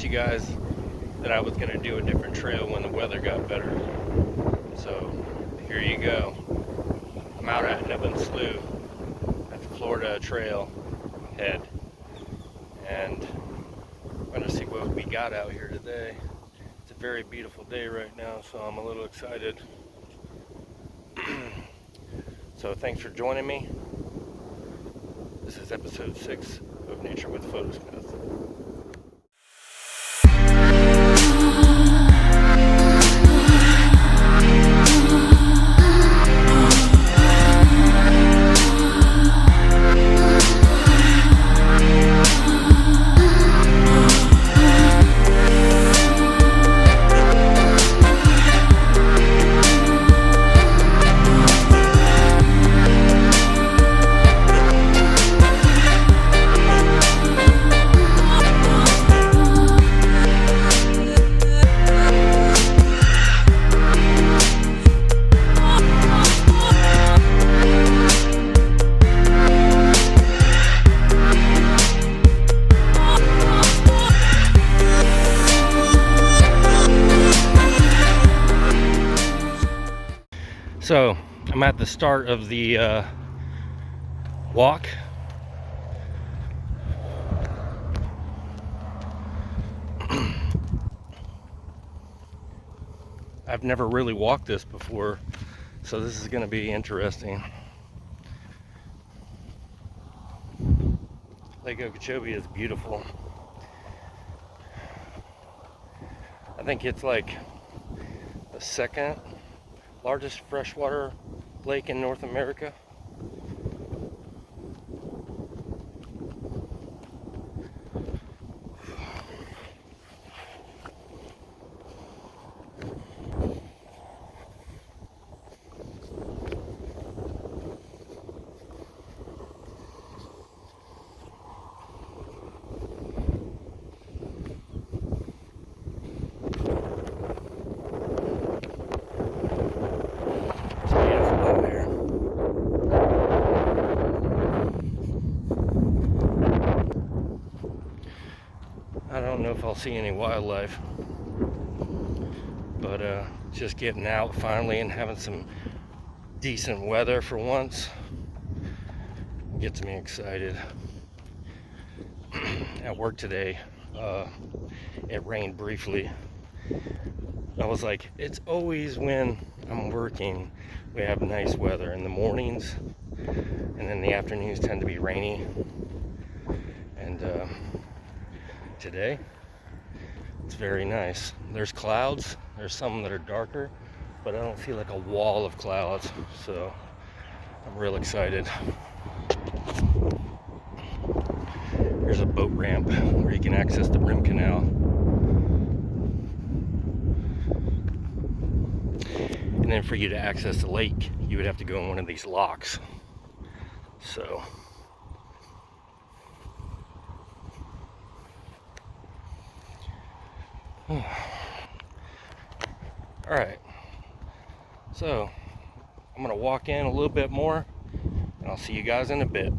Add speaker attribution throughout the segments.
Speaker 1: you guys that I was going to do a different trail when the weather got better. So here you go. I'm out at Nubbin Slough at the Florida Trail head, and I'm going to see what we got out here today. It's a very beautiful day right now, so I'm a little excited. So thanks for joining me. This is episode 6 of Nature with Photosmith. So I'm at the start of the walk. I've never really walked this before, so this is going to be interesting. Lake Okeechobee is beautiful. I think it's like the second largest freshwater lake in North America. I don't know if I'll see any wildlife, but just getting out finally and having some decent weather for once gets me excited. At work today, it rained briefly. I was like, it's always when I'm working we have nice weather in the mornings, and then the afternoons tend to be rainy. And today it's very nice. There's clouds, there's some that are darker, but I don't see like a wall of clouds, so I'm real excited. Here's a boat ramp where you can access the Rim Canal. And then for you to access the lake, you would have to go in one of these locks. So all right, so I'm gonna walk in a little bit more and I'll see you guys in a bit.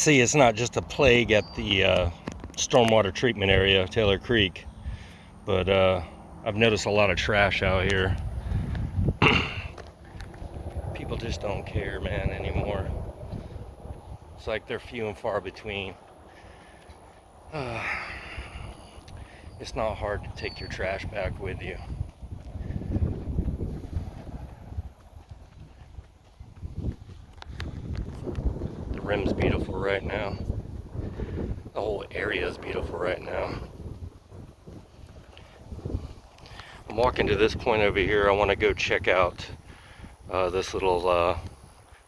Speaker 1: see it's not just a plague at the stormwater treatment area, Taylor Creek, but I've noticed a lot of trash out here. People just don't care, man, anymore. It's like they're few and far between. It's not hard to take your trash back with you. The rim's beautiful right now. The whole area is beautiful right now. I'm walking to this point over here. I want to go check out this little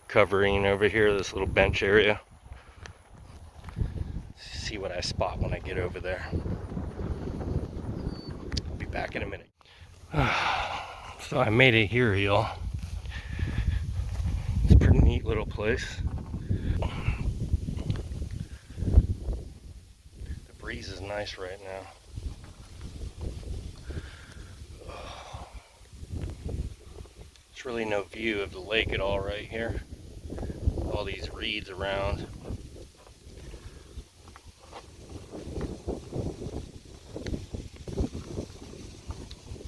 Speaker 1: covering over here, this little bench area. See what I spot when I get over there. I'll be back in a minute. So I made it here, y'all. It's a pretty neat little place. The breeze is nice right now. There's really no view of the lake at all right here. All these reeds around.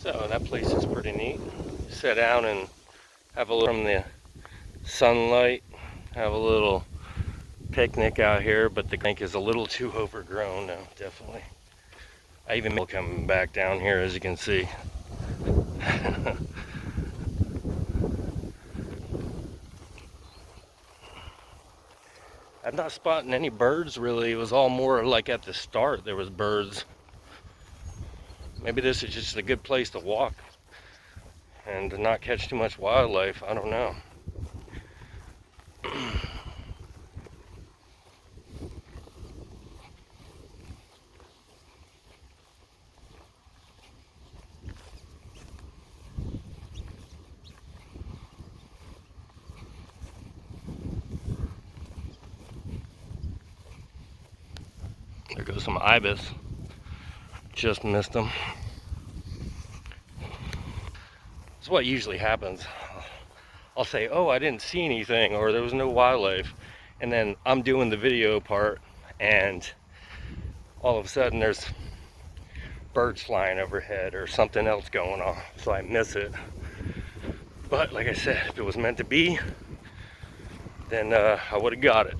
Speaker 1: So that place is pretty neat. Sit down and have a look from the sunlight. Have a little picnic out here, but the lake is a little too overgrown now, definitely. I even coming back down here, as you can see. I'm not spotting any birds really. It was all more like at the start there was birds. Maybe this is just a good place to walk and to not catch too much wildlife. I don't know. There goes some ibis. Just missed them. It's what usually happens. I'll say, oh, I didn't see anything, or there was no wildlife, and then I'm doing the video part and all of a sudden there's birds flying overhead or something else going on, so I miss it. But like I said, if it was meant to be, then I would have got it.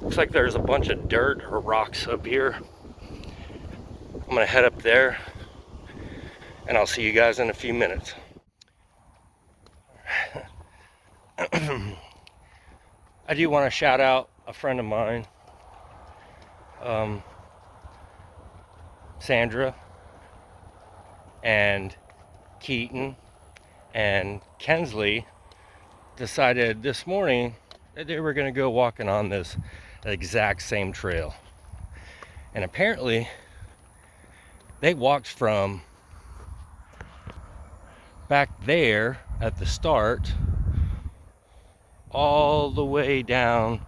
Speaker 1: Looks like there's a bunch of dirt or rocks up here. I'm gonna head up there and I'll see you guys in a few minutes. I do want to shout out a friend of mine, Sandra and Keaton and Kensley decided this morning that they were going to go walking on this exact same trail. And apparently they walked from back there at the start all the way down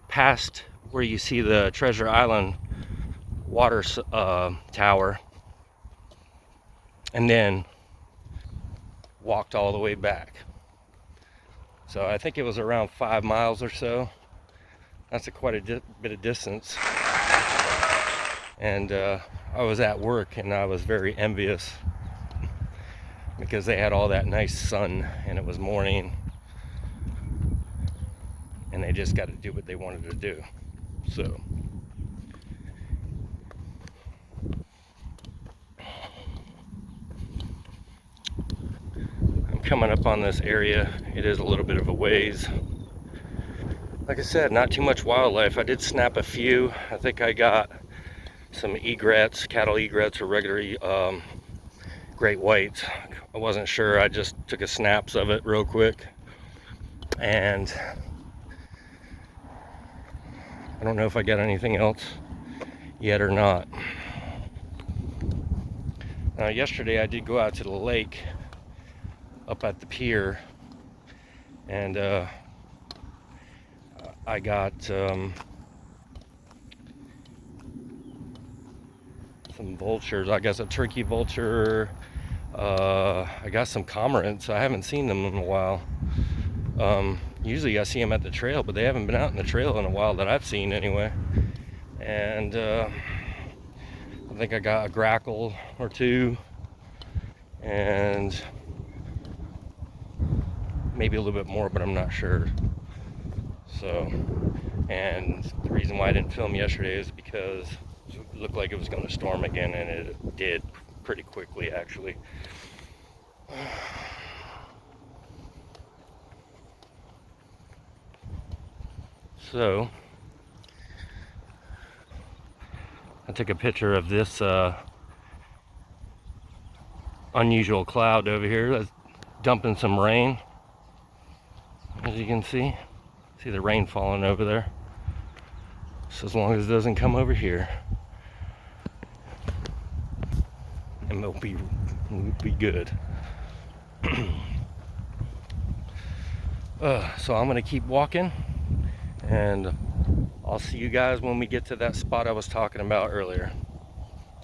Speaker 1: past where you see the Treasure Island water tower, and then walked all the way back. So I think it was around 5 miles or so. That's quite a bit of distance. And I was at work and I was very envious because they had all that nice sun and it was morning and they just got to do what they wanted to do. So I'm coming up on this area. It is a little bit of a ways. Like I said, not too much wildlife. I did snap a few. I think I got some egrets, cattle egrets, or regular great whites. I wasn't sure. I just took a snaps of it real quick. And I don't know if I got anything else yet or not. Yesterday I did go out to the lake up at the pier, and I got some vultures. I guess a turkey vulture. I got some cormorants. I haven't seen them in a while. Usually I see them at the trail, but they haven't been out in the trail in a while that I've seen anyway. And I think I got a grackle or two, and maybe a little bit more, but I'm not sure. So, and the reason why I didn't film yesterday is because it looked like it was going to storm again, and it did pretty quickly actually. So I took a picture of this unusual cloud over here that's dumping some rain. As you can see the rain falling over there. So as long as it doesn't come over here, and we'll be good. So I'm gonna keep walking, and I'll see you guys when we get to that spot I was talking about earlier.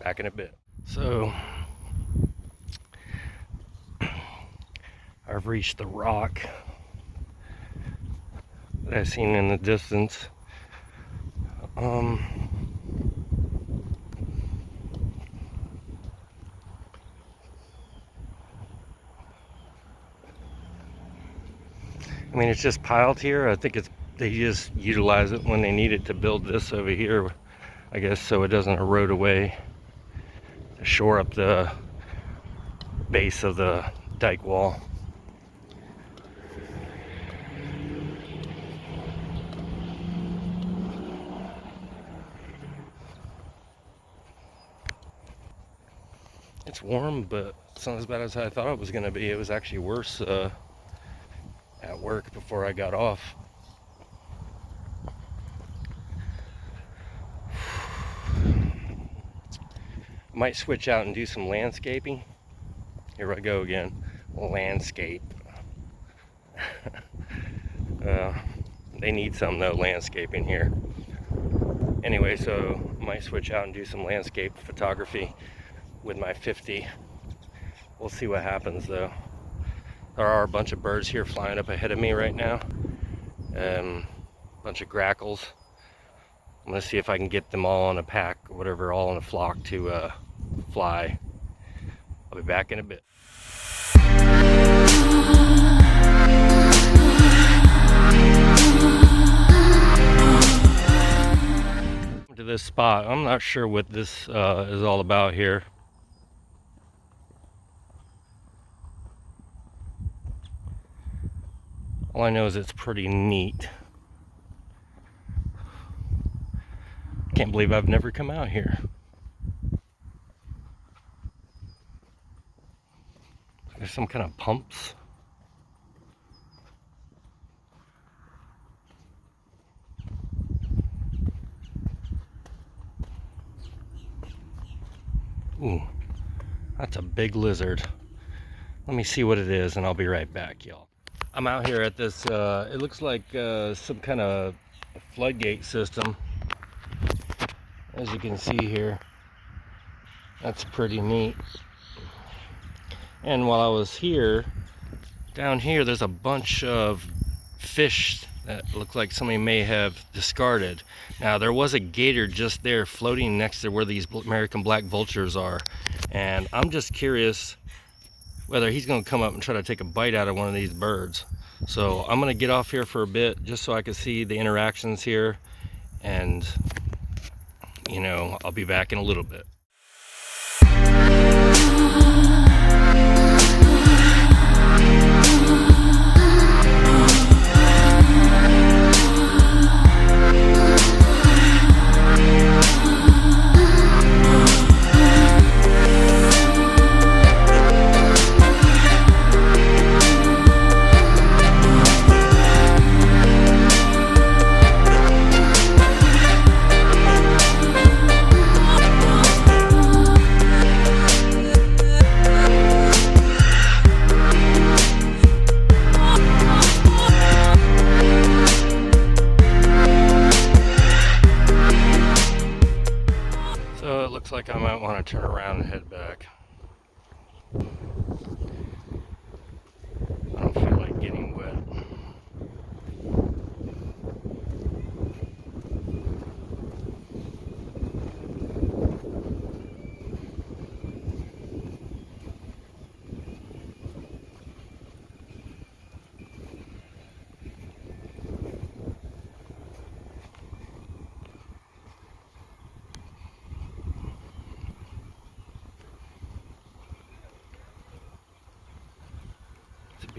Speaker 1: Back in a bit. So I've reached the rock that I've seen in the distance. I mean, it's just piled here. I think they just utilize it when they need it to build this over here, I guess, so it doesn't erode away, to shore up the base of the dike wall. It's warm, but it's not as bad as I thought it was going to be. It was actually worse at work before I got off. Might switch out and do some landscaping. Here I go again. Landscape. They need some though, landscaping here. Anyway, so might switch out and do some landscape photography with my 50. We'll see what happens though. There are a bunch of birds here flying up ahead of me right now. A bunch of grackles. I'm gonna see if I can get them all in a pack or whatever, all in a flock to fly. I'll be back in a bit. To this spot, I'm not sure what this is all about here. All I know is it's pretty neat. Can't believe I've never come out here. There's some kind of pumps. Ooh, that's a big lizard. Let me see what it is and I'll be right back, y'all. I'm out here at this, it looks like some kind of floodgate system. As you can see here, that's pretty neat. And while I was here, down here, there's a bunch of fish that look like somebody may have discarded. Now, there was a gator just there floating next to where these American black vultures are. And I'm just curious whether he's gonna come up and try to take a bite out of one of these birds. So I'm gonna get off here for a bit just so I can see the interactions here, and you know, I'll be back in a little bit.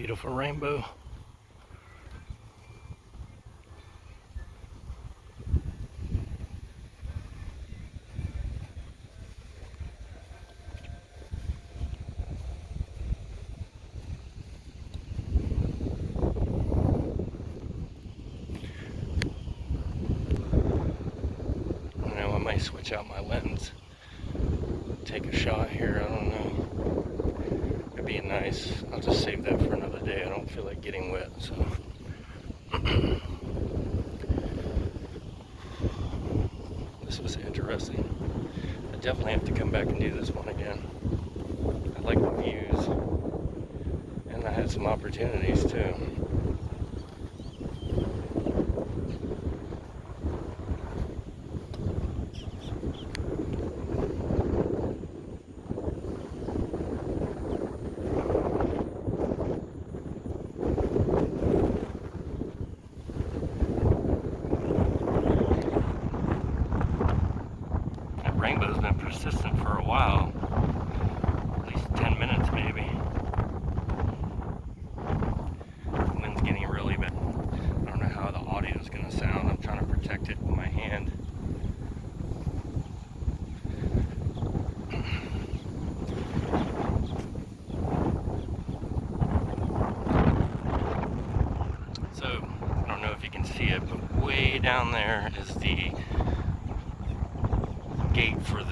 Speaker 1: Beautiful rainbow. I might switch out my lens. Take a shot here, I don't know. It'd be nice. I'll just save that for another day. I don't feel like getting wet, so. This was interesting. I definitely have to come back and do this one again. I like the views. And I had some opportunities too. Rainbow's been persistent for a while, at least 10 minutes maybe. The wind's getting really bad. I don't know how the audio is going to sound. I'm trying to protect it with my hand. So, I don't know if you can see it, but way down there is the gate for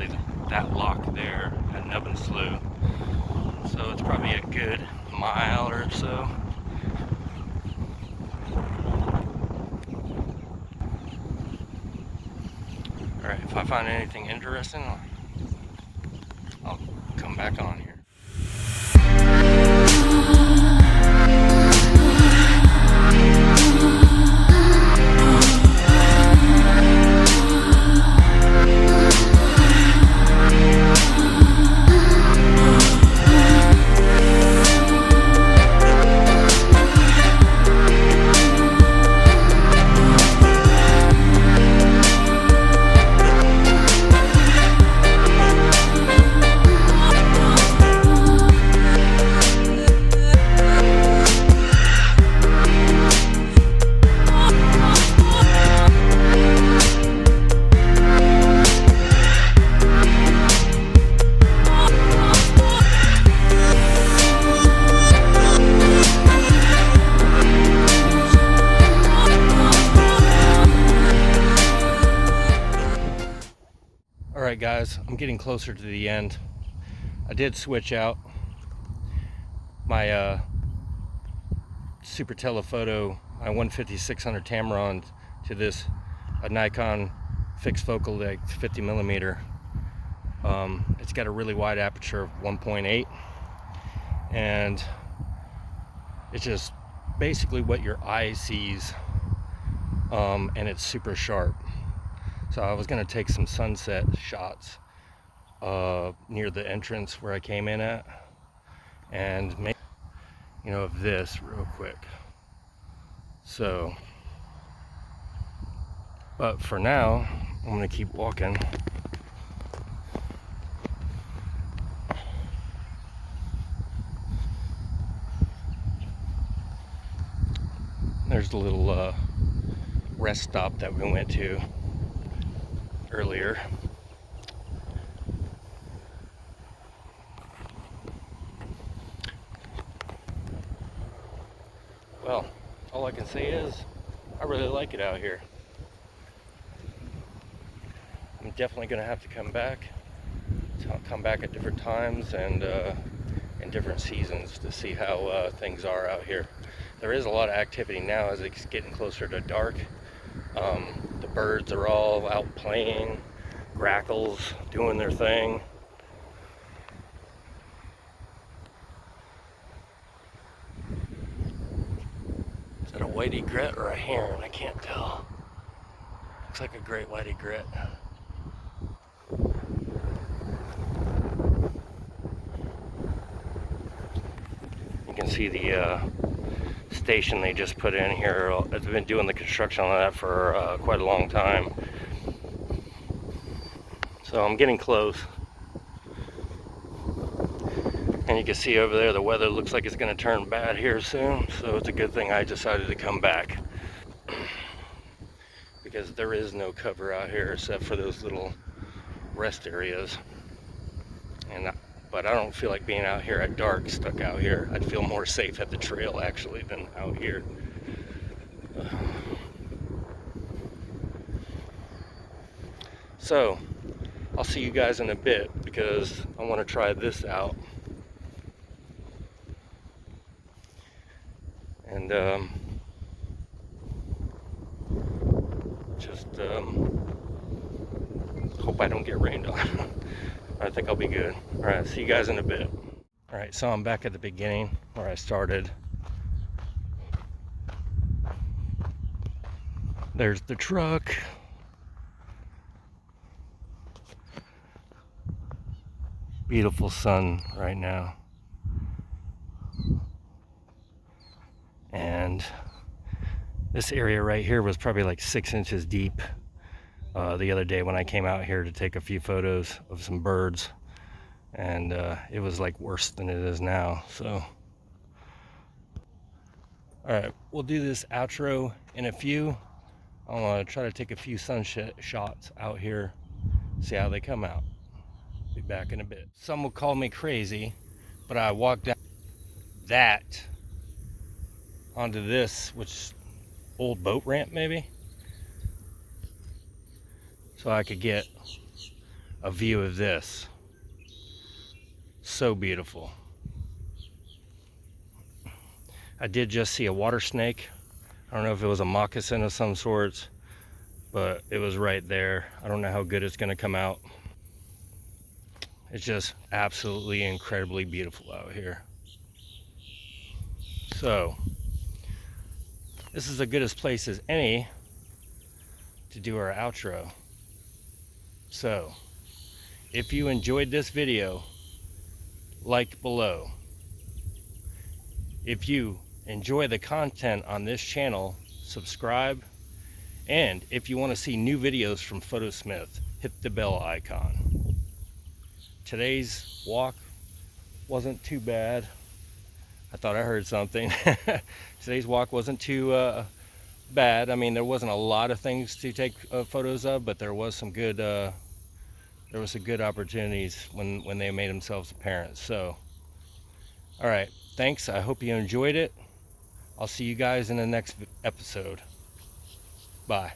Speaker 1: that lock there at Nubbin Slough. So it's probably a good mile or so. Alright, if I find anything interesting, I'll come back on here. Alright guys, I'm getting closer to the end. I did switch out my Super Telephoto, my 150-600 Tamron to this a Nikon fixed focal length 50mm. It's got a really wide aperture of 1.8, and it's just basically what your eye sees, and it's super sharp. So I was going to take some sunset shots near the entrance where I came in at, and make, of this real quick. So, but for now, I'm going to keep walking. There's the little rest stop that we went to earlier. Well, all I can say is I really like it out here. I'm definitely going to have to come back at different times and in different seasons to see how things are out here. There is a lot of activity now as it's getting closer to dark. The birds are all out playing, grackles doing their thing. Is that a white egret or a heron? I can't tell. Looks like a great white egret. You can see the station they just put in here. They've been doing the construction on that for quite a long time. So I'm getting close. And you can see over there the weather looks like it's going to turn bad here soon, so it's a good thing I decided to come back. Because there is no cover out here except for those little rest areas. But I don't feel like being out here at dark, stuck out here. I'd feel more safe at the trail actually than out here. So I'll see you guys in a bit because I want to try this out. And just hope I don't get rained on. I think I'll be good. All right, see you guys in a bit. All right, so I'm back at the beginning where I started. There's the truck. Beautiful sun right now. And this area right here was probably like 6 inches deep the other day when I came out here to take a few photos of some birds. And it was like worse than it is now. So all right, we'll do this outro in a few. I want to try to take a few sunset shots out here, see how they come out. Be back in a bit. Some will call me crazy, but I walked down that onto this, which old boat ramp maybe, so I could get a view of this. So beautiful. I did just see a water snake. I don't know if it was a moccasin of some sorts, but it was right there. I don't know how good it's going to come out. It's just absolutely incredibly beautiful out here. So this is as good a place as any to do our outro. So if you enjoyed this video, like below. If you enjoy the content on this channel, subscribe. And if you want to see new videos from Photosmith, hit the bell icon. Today's walk wasn't too bad. I thought I heard something. Today's walk wasn't too bad. I mean, there wasn't a lot of things to take photos of, but there was some good opportunities when they made themselves apparent. So all right, thanks. I hope you enjoyed it. I'll see you guys in the next episode. Bye.